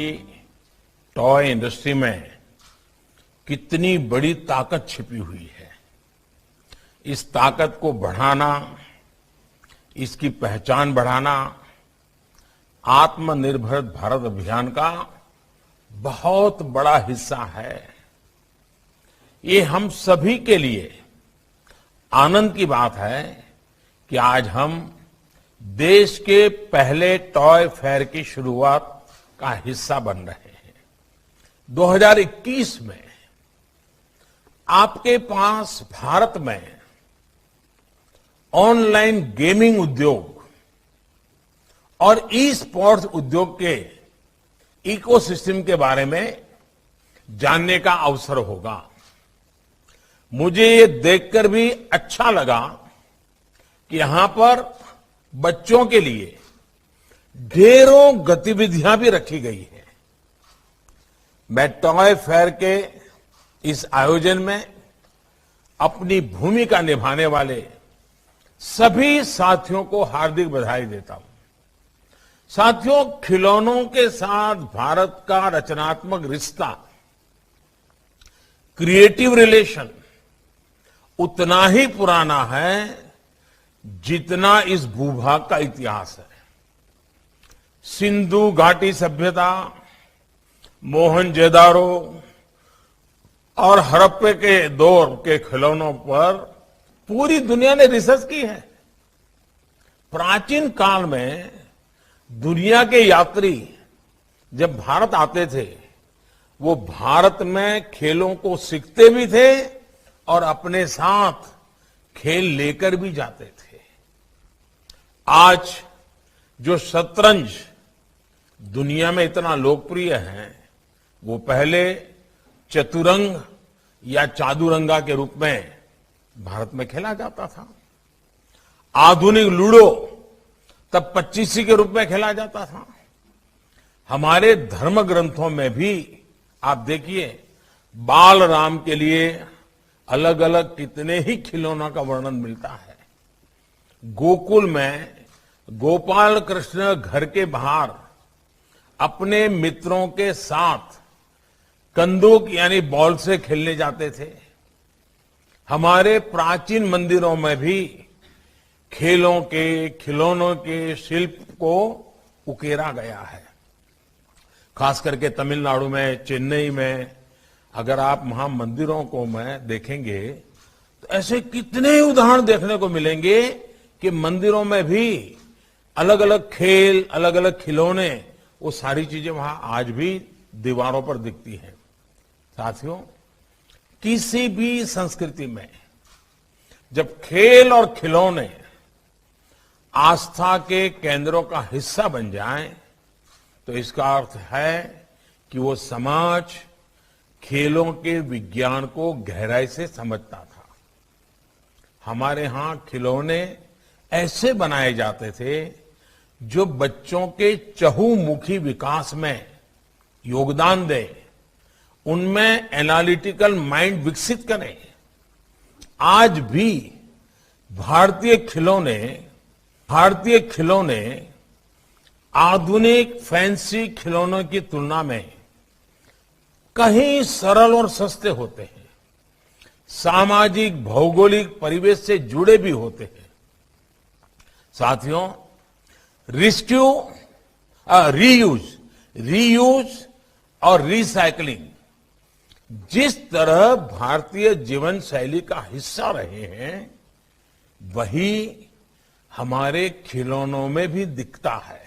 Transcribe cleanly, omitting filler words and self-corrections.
की toy industry में कितनी बड़ी ताकत छिपी हुई है। इस ताकत को बढ़ाना, इसकी पहचान बढ़ाना आत्मनिर्भर भारत अभियान का बहुत बड़ा हिस्सा है। ये हम सभी के लिए आनंद की बात है कि आज हम देश के पहले टॉय फेयर की शुरुआत का हिस्सा बन रहे हैं। 2021 में आपके पास भारत में ऑनलाइन गेमिंग उद्योग और ई स्पोर्ट्स उद्योग के इकोसिस्टम के बारे में जानने का अवसर होगा। मुझे ये देखकर भी अच्छा लगा कि यहां पर बच्चों के लिए ढेरों गतिविधियां भी रखी गई है। मैं टॉय फेयर के इस आयोजन में अपनी भूमिका निभाने वाले सभी साथियों को हार्दिक बधाई देता हूं। साथियों, खिलौनों के साथ भारत का रचनात्मक रिश्ता, क्रिएटिव रिलेशन उतना ही पुराना है जितना इस भूभाग का इतिहास है। सिंधु घाटी सभ्यता, मोहनजोदारो और हड़प्पा के दौर के खिलौनों पर पूरी दुनिया ने रिसर्च की है। प्राचीन काल में दुनिया के यात्री जब भारत आते थे, वो भारत में खेलों को सीखते भी थे और अपने साथ खेल लेकर भी जाते थे। आज जो शतरंज दुनिया में इतना लोकप्रिय है, वो पहले चतुरंग या चादुरंगा के रूप में भारत में खेला जाता था। आधुनिक लूडो तब पच्चीसी के रूप में खेला जाता था। हमारे धर्म ग्रंथों में भी आप देखिए, बाल राम के लिए अलग अलग कितने ही खिलौनों का वर्णन मिलता है। गोकुल में गोपाल कृष्ण घर के बाहर अपने मित्रों के साथ कंदूक यानी बॉल से खेलने जाते थे। हमारे प्राचीन मंदिरों में भी खेलों के, खिलौनों के शिल्प को उकेरा गया है। खास करके तमिलनाडु में, चेन्नई में अगर आप वहां मंदिरों को में देखेंगे तो ऐसे कितने उदाहरण देखने को मिलेंगे कि मंदिरों में भी अलग अलग खेल, अलग अलग खिलौने, वो सारी चीजें वहां आज भी दीवारों पर दिखती हैं। साथियों, किसी भी संस्कृति में जब खेल और खिलौने आस्था के केंद्रों का हिस्सा बन जाएं, तो इसका अर्थ है कि वो समाज खेलों के विज्ञान को गहराई से समझता था। हमारे यहां खिलौने ऐसे बनाए जाते थे जो बच्चों के चहुमुखी विकास में योगदान दें, उनमें एनालिटिकल माइंड विकसित करें। आज भी भारतीय खिलौने आधुनिक फैंसी खिलौनों की तुलना में कहीं सरल और सस्ते होते हैं, सामाजिक भौगोलिक परिवेश से जुड़े भी होते हैं। साथियों, रीयूज और रिसाइकलिंग जिस तरह भारतीय जीवन शैली का हिस्सा रहे हैं, वही हमारे खिलौनों में भी दिखता है।